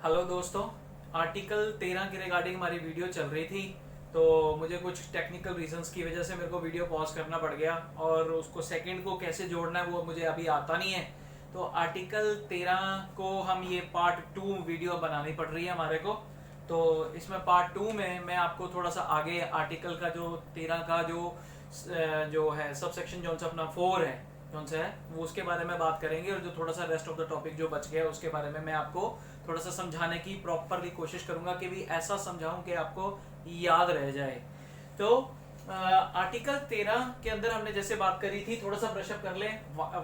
Hello दोस्तों। Article 13 के regarding हमारी वीडियो चल रही थी, तो मुझे कुछ टेक्निकल रीजंस की वजह से मेरे को वीडियो पॉज करना पड़ गया और उसको सेकंड को कैसे जोड़ना है वो मुझे अभी आता नहीं है। तो आर्टिकल 13 को हम ये पार्ट 2 वीडियो बनानी पड़ रही है हमारे को। तो इसमें पार्ट 2 में मैं आपको थोड़ा सा आगे आर्टिकल का जो 13 का जो है सबसेक्शन जो सा अपना 4 है कौन सा है वो उसके बारे में बात करेंगे, और जो थोड़ा सा रेस्ट ऑफ द टॉपिक जो बच गया है उसके बारे में मैं आपको थोड़ा सा समझाने की प्रॉपरली कोशिश करूंगा कि भी ऐसा समझाऊं कि आपको याद रह जाए। तो आर्टिकल 13 के अंदर हमने जैसे बात करी थी, थोड़ा सा ब्रशअप कर ले।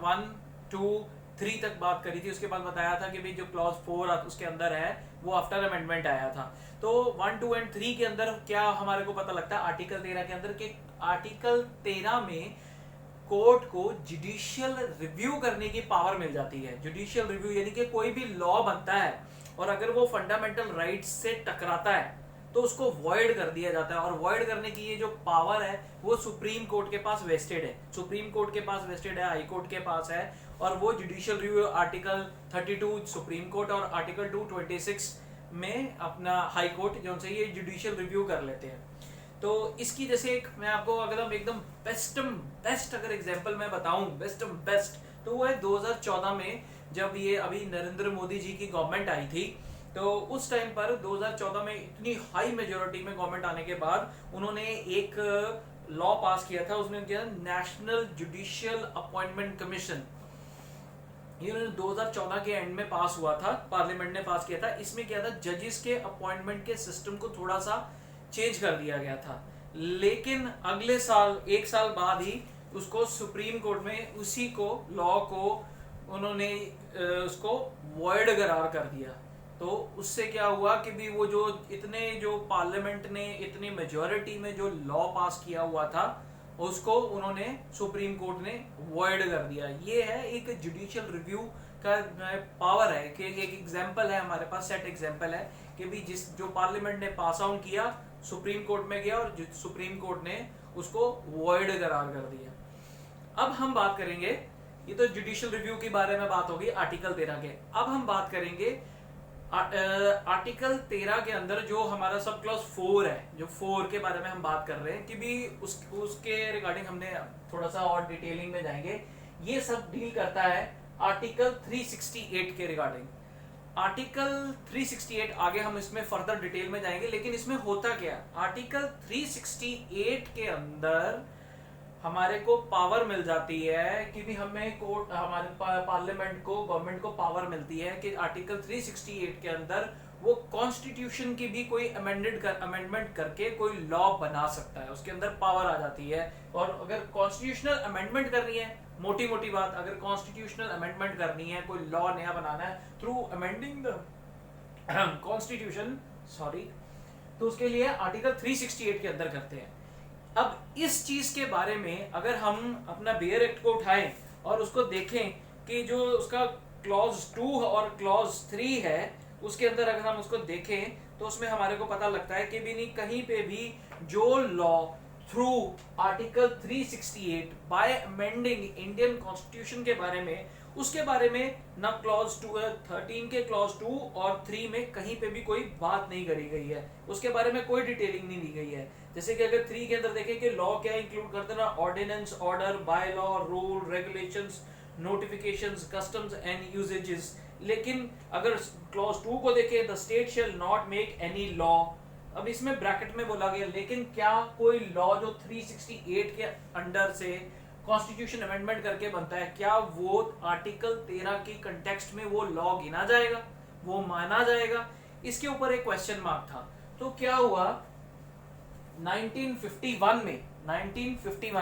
1 2 3 तक बात करी थी, उसके बाद बताया था कि भाई जो क्लॉज 4 उसके अंदर है वो आफ्टर अमेंडमेंट आया था। तो 1 2 एंड 3 के अंदर क्या हमारे को पता लगता है आर्टिकल 13 के अंदर कि आर्टिकल 13 में कोर्ट को जुडिशियल रिव्यू करने की पावर मिल जाती है। जुडिशियल रिव्यू यानी कि कोई भी लॉ बनता है और अगर वो फंडामेंटल राइट्स से टकराता है तो उसको वॉइड कर दिया जाता है, और वॉइड करने की ये जो पावर है वो सुप्रीम कोर्ट के पास वेस्टेड है। सुप्रीम कोर्ट के पास वेस्टेड है, हाई कोर्ट के पास है, और वो judicial review article 32 supreme court और आर्टिकल 226 में अपना हाई कोर्ट जो से ये जुडिशियल रिव्यू कर लेते हैं। तो इसकी जैसे एक मैं आपको एकदम बेस्ट अगर एग्जांपल मैं बताऊं बेस्ट तो वो है 2014 में, जब ये अभी नरेंद्र मोदी जी की गवर्नमेंट आई थी। तो उस टाइम पर 2014 में इतनी हाई मेजोरिटी में गवर्नमेंट आने के बाद उन्होंने एक लॉ पास किया था, उसने किया नेशनल जुडिशियल अपॉइंटमेंट कमीशन। ये 2014 के एंड में पास हुआ था, पार्लियामेंट ने पास किया था। इसमें क्या था, जजेस के अपॉइंटमेंट के सिस्टम को थोड़ा सा चेंज कर दिया गया था, लेकिन अगले साल एक साल बाद ही उसको सुप्रीम कोर्ट में उसी को लॉ को उन्होंने उसको वॉइड करार कर दिया। तो उससे क्या हुआ कि भी वो जो इतने जो पार्लियामेंट ने इतनी मेजॉरिटी में जो लॉ पास किया हुआ था उसको उन्होंने सुप्रीम कोर्ट ने वॉइड कर दिया। ये है एक जुडिशियल रिव्यू का पावर है कि एक एग्जांपल है हमारे पास, सेट एग्जांपल है कि भी जिस जो पार्लियामेंट ने पास आउट किया सुप्रीम कोर्ट में गया और सुप्रीम कोर्ट ने उसको वॉइड करार कर दिया। अब हम बात करेंगे, ये तो जुडिशियल रिव्यू के बारे में बात होगी आर्टिकल 13 के। अब हम बात करेंगे आर्टिकल 13 के अंदर जो हमारा सब क्लॉज 4 है, जो 4 के बारे में हम बात कर रहे हैं कि भी उसके रिगार्डिंग हमने थोड़ा सा और डिटेलिंग में जाएंगे। ये सब डील करता है आर्टिकल 368 के रिगार्डिंग। आर्टिकल 368 आगे हम इसमें फर्दर डिटेल में जाएंगे, लेकिन इसमें होता क्या, आर्टिकल 368 के अंदर हमारे को पावर मिल जाती है कि भी हमें कोर्ट हमारे पार्लियामेंट को गवर्नमेंट को पावर मिलती है कि आर्टिकल 368 के अंदर वो कॉन्स्टिट्यूशन की भी कोई अमेंडमेंट करके कोई लॉ बना सकता है, उसके अंदर पावर आ जाती है। और अगर कॉन्स्टिट्यूशनल अमेंडमेंट करनी है, मोटी मोटी बात, अगर कॉन्स्टिट्यूशनल अमेंडमेंट करनी है, कोई लॉ नया बनाना है through amending the constitution, sorry, तो उसके लिए आर्टिकल 368 के अंदर करते हैं। अब इस चीज के बारे में अगर हम अपना बेयर एक्ट को उठाएं और उसको देखें कि जो उसका क्लॉज 2 और क्लॉज 3 है उसके अंदर अगर हम उसको देखें तो उसमें हमारे को पता लगता है कि भी नहीं कहीं पे भी जो law through article 368 bye amending Indian constitution के बारे में, उसके बारे में ना क्लॉज 13 के क्लॉज 2 और 3 में कहीं पे भी कोई बात नहीं करी गई है, उसके बारे में कोई डिटेलिंग नहीं दी गई है। जैसे कि अगर 3 के अंदर देखें कि लॉ क्या इंक्लूड करते हैं ना, ordinance, order, by law, rule, regulations, notifications, customs and usages. लेकिन अगर क्लॉज 2 को देखें, the state shall not make any law, अब इसमें ब्रैकेट में बोला गया, लेकिन क्या कोई लॉ जो 368 के अंडर से कॉन्स्टिट्यूशन अमेंडमेंट करके बनता है, क्या वो आर्टिकल 13 की कंटेक्स्ट में वो लॉ गिना जाएगा, वो माना जाएगा? इसके ऊपर एक क्वेश्चन मार्क था। तो क्या हुआ 1951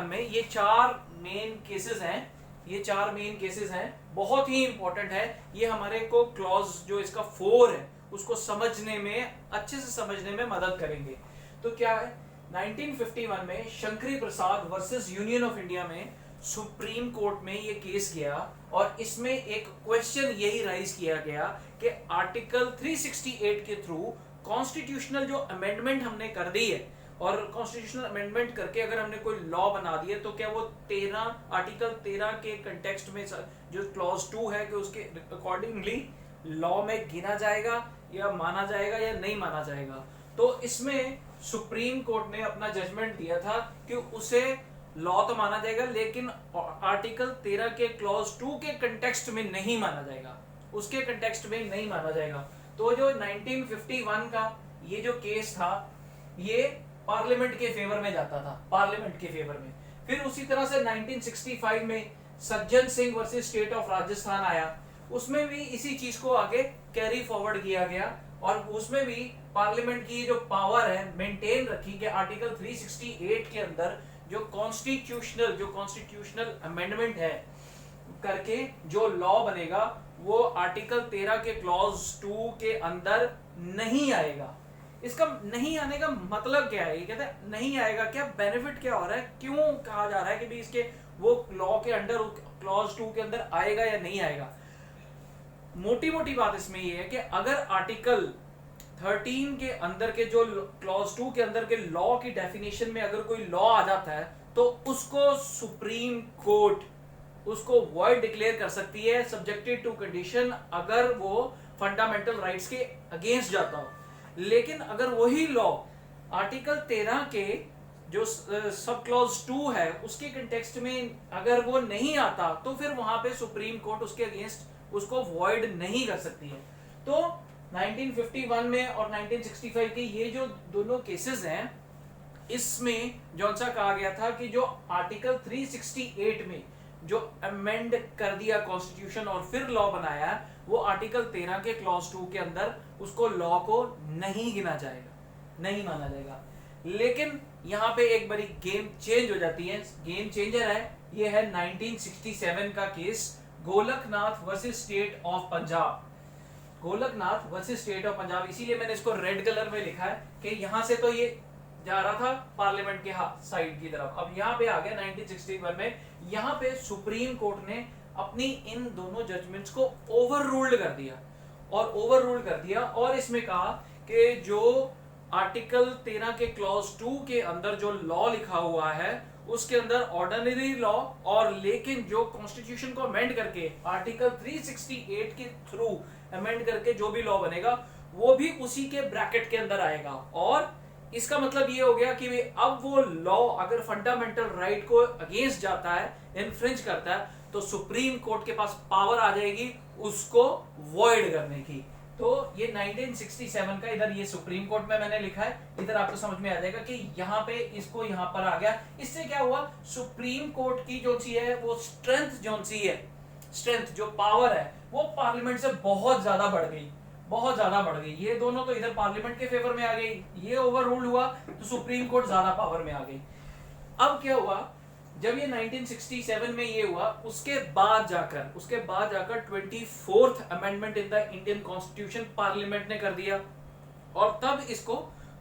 में ये 4 मेन केसेस हैं, ये 4 मेन केसेस हैं, बहुत ही इंपॉर्टेंट है। ये हमारे को क्लॉज जो इसका 4 है उसको समझने में, अच्छे से समझने में मदद करेंगे। तो क्या है, 1951 में शंकरी प्रसाद वर्सेस यूनियन ऑफ इंडिया में सुप्रीम कोर्ट में ये केस गया और इसमें एक क्वेश्चन यही राइज किया गया कि आर्टिकल 368 के थ्रू कॉन्स्टिट्यूशनल जो अमेंडमेंट हमने कर दी है और कॉन्स्टिट्यूशनल अमेंडमेंट करके अगर हमने कोई लॉ बना दिया तो क्या वो आर्टिकल 13 के कंटेक्स्ट में जो क्लॉज 2 है कि उसके अकॉर्डिंगली लॉ में गिना जाएगा या माना जाएगा या नहीं माना जाएगा। तो इसमें सुप्रीम कोर्ट ने अपना जजमेंट दिया था कि उसे लॉ तो माना जाएगा, लेकिन आर्टिकल 13 के क्लॉज 2 के कंटेक्स्ट में नहीं माना जाएगा, उसके कंटेक्स्ट में नहीं माना जाएगा। तो जो 1951 का ये जो केस था ये पार्लियामेंट के फेवर में जाता था, पार्लियामेंट के फेवर में। फिर उसी तरह से 1965 में Sajjan Singh versus state of Rajasthan आया, उसमें भी इसी चीज को आगे कैरी फॉरवर्ड किया गया और उसमें भी पार्लियामेंट की जो पावर है मेंटेन रखी कि आर्टिकल 368 के अंदर जो कॉन्स्टिट्यूशनल अमेंडमेंट है करके जो लॉ बनेगा वो आर्टिकल 13 के क्लॉज 2 के अंदर नहीं आएगा। इसका नहीं आने का मतलब क्या है? ये कहते हैं नहीं आएगा, क्या बेनिफिट क्या हो रहा है, क्यों कहा जा रहा है कि भी इसके वो लॉ के अंडर क्लॉज 2 के अंदर आएगा या नहीं आएगा। मोटी मोटी बात इसमें ये है कि अगर आर्टिकल 13 के अंदर के जो क्लॉज 2 के अंदर के लॉ की डेफिनेशन में अगर कोई लॉ आ जाता है तो उसको सुप्रीम कोर्ट उसको वॉइड डिक्लेयर कर सकती है सब्जेक्टेड टू कंडीशन, अगर वो फंडामेंटल राइट्स के अगेंस्ट जाता हो। लेकिन अगर वही लॉ आर्टिकल 13 के जो सब क्लॉज 2 है उसके कंटेक्स्ट में अगर वो नहीं आता तो फिर वहां पे सुप्रीम कोर्ट उसके अगेंस्ट उसको वॉइड नहीं कर सकती है। तो 1951 में और 1965 के ये जो दोनों केसेस हैं इसमें जौन सा कहा गया था कि जो आर्टिकल 368 में जो अमेंड कर दिया कॉन्स्टिट्यूशन और फिर लॉ बनाया वो आर्टिकल 13 के क्लॉज 2 के अंदर उसको लॉ को नहीं गिना जाएगा, नहीं माना जाएगा। लेकिन यहाँ पे एक बड़ी गेम चेंज हो जाती है, गेम चेंजर है ये है 1967 का case Golaknath versus state of Punjab. Golaknath versus state of Punjab, इसीलिए मैंने इसको रेड कलर में लिखा है कि यहां से तो ये जा रहा था पार्लियामेंट के साइड की तरफ, अब यहाँ पे आ गया 1961 में। यहाँ पे सुप्रीम कोर्ट ने अपनी इन दोनों जजमेंट्स को ओवर रूल्ड कर दिया और इसमें कहा कि जो आर्टिकल 13 के क्लॉज 2 के अंदर जो लॉ लिखा हुआ है उसके अंदर ऑर्डिनरी लॉ और लेकिन जो कॉन्स्टिट्यूशन को अमेंड करके आर्टिकल 368 के थ्रू अमेंड करके जो भी लॉ बनेगा वो भी उसी के ब्रैकेट के अंदर आएगा। और इसका मतलब ये हो गया कि अब वो लॉ अगर फंडामेंटल राइट को अगेंस्ट जाता है, इन्फ्रिंज करता है, तो सुप्रीम कोर्ट के पास पावर आ जाएगी उसको वॉइड करने की। तो ये 1967 का इधर ये सुप्रीम कोर्ट में मैंने लिखा है, इधर आपको समझ में आ जाएगा कि यहाँ पे इसको यहाँ पर आ गया। इससे क्या हुआ, सुप्रीम कोर्ट की जो सी है वो स्ट्रेंथ जो सी है, स्ट्रेंथ जो पावर है वो पार्लियामेंट से बहुत ज्यादा बढ़ गई, बहुत ज्यादा बढ़ गई। ये दोनों तो इधर पार्लियामेंट के फेवर में आ गई, ये ओवर रूल हुआ तो सुप्रीम कोर्ट ज्यादा पावर में आ गई। अब क्या हुआ, जब ये 1967 में ये हुआ उसके बाद जाकर 24th amendment in the Indian constitution parliament ने कर दिया और तब इसको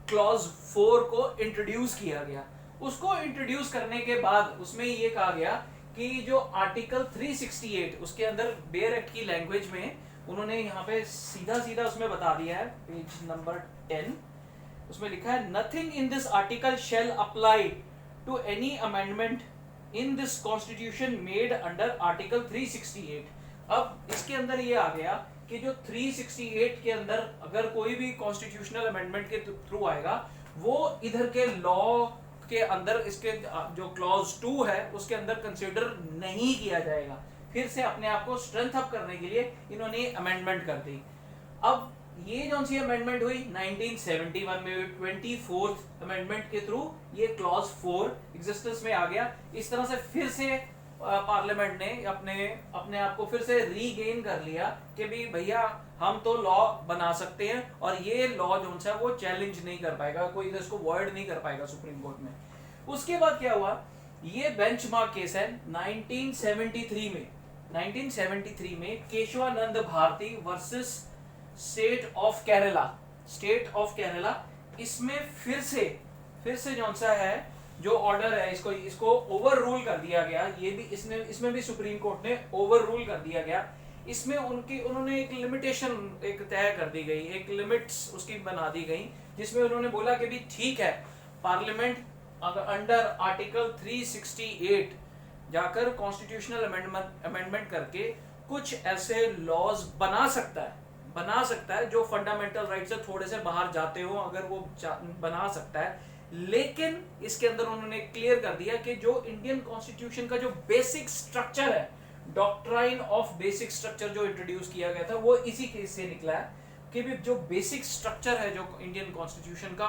क्लॉज 4 को इंट्रोड्यूस किया गया। उसको इंट्रोड्यूस करने के बाद उसमें ये कहा गया कि जो आर्टिकल 368 उसके अंदर बेयर एक्ट की लैंग्वेज में उन्होंने यहाँ पे सीधा सीधा उसमें बता दिया है, पेज नंबर 10 उसमें लिखा है nothing in this article shall apply to any amendment in this constitution made under article 368। अब इसके अंदर ये आ गया कि जो 368 के अंदर अगर कोई भी कॉन्स्टिट्यूशनल अमेंडमेंट के थ्रू आएगा वो इधर के लॉ के अंदर इसके जो क्लॉज 2 है उसके अंदर कंसीडर नहीं किया जाएगा। फिर से अपने आप को स्ट्रेंथ अप करने के लिए इन्होंने अमेंडमेंट कर दी। अब ये जो सी अमेंडमेंट हुई 1971 में 24th अमेंडमेंट के थ्रू ये क्लॉज 4 एग्जिस्टेंस में आ गया। इस तरह से फिर से पार्लियामेंट ने अपने आप को फिर से रीगेन कर लिया कि भी भैया हम तो लॉ बना सकते हैं और ये लॉ जो है वो चैलेंज नहीं कर पाएगा, कोई इसको वॉइड नहीं कर पाएगा सुप्रीम कोर्ट में। उसके बाद क्या हुआ, ये बेंचमार्क केस है 1973 में Kesavananda Bharati versus state of Kerala. इसमें फिर से जौन सा है जो ऑर्डर है इसको ओवर रूल कर दिया गया। ये भी इसमें भी सुप्रीम कोर्ट ने ओवर रूल कर दिया गया। इसमें उन्होंने एक लिमिटेशन एक तय कर दी गई, एक लिमिट्स उसकी बना दी गई जिसमें उन्होंने बोला कि भी ठीक है पार्लियामेंट अगर अंडर आर्टिकल 368 जाकर कॉन्स्टिट्यूशनल अमेंडमेंट करके कुछ ऐसे लॉज बना सकता है बना सकता है, जो फंडामेंटल राइट से थोड़े से बाहर जाते हो अगर वो बना सकता है। लेकिन इसके अंदर उन्होंने क्लियर कर दिया कि जो इंडियन कॉन्स्टिट्यूशन का जो बेसिक स्ट्रक्चर है, डॉक्ट्राइन ऑफ बेसिक स्ट्रक्चर जो इंट्रोड्यूस किया गया था, वो इसी केस से निकला है कि भी जो बेसिक स्ट्रक्चर है जो इंडियन कॉन्स्टिट्यूशन का,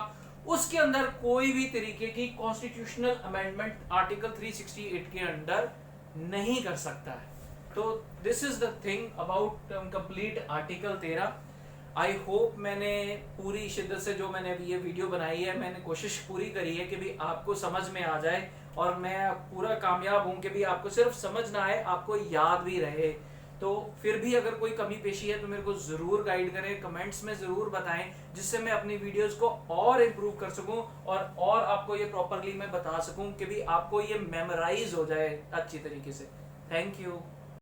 उसके अंदर कोई भी तरीके की कॉन्स्टिट्यूशनल अमेंडमेंट आर्टिकल 368 के अंडर नहीं कर सकता है। तो this is the thing about complete article 13। I hope मैंने पूरी शिद्दत से जो मैंने अभी ये वीडियो बनाई है, मैंने कोशिश पूरी करी है कि भी आपको समझ में आ जाए, और मैं पूरा कामयाब हूँ कि भी आपको सिर्फ समझ ना आए, आपको याद भी रहे। तो फिर भी अगर कोई कमी पेशी है तो मेरे को ज़रूर गाइड करें, कमेंट्स में ज़रूर बताएं, जिससे मैं अपनी वीडियोस को और इम्प्रूव कर सकूं और आपको ये प्रॉपरली मैं बता सकूं कि भी आपको ये मेमोराइज हो जाए अच्छी तरीके से। Thank you.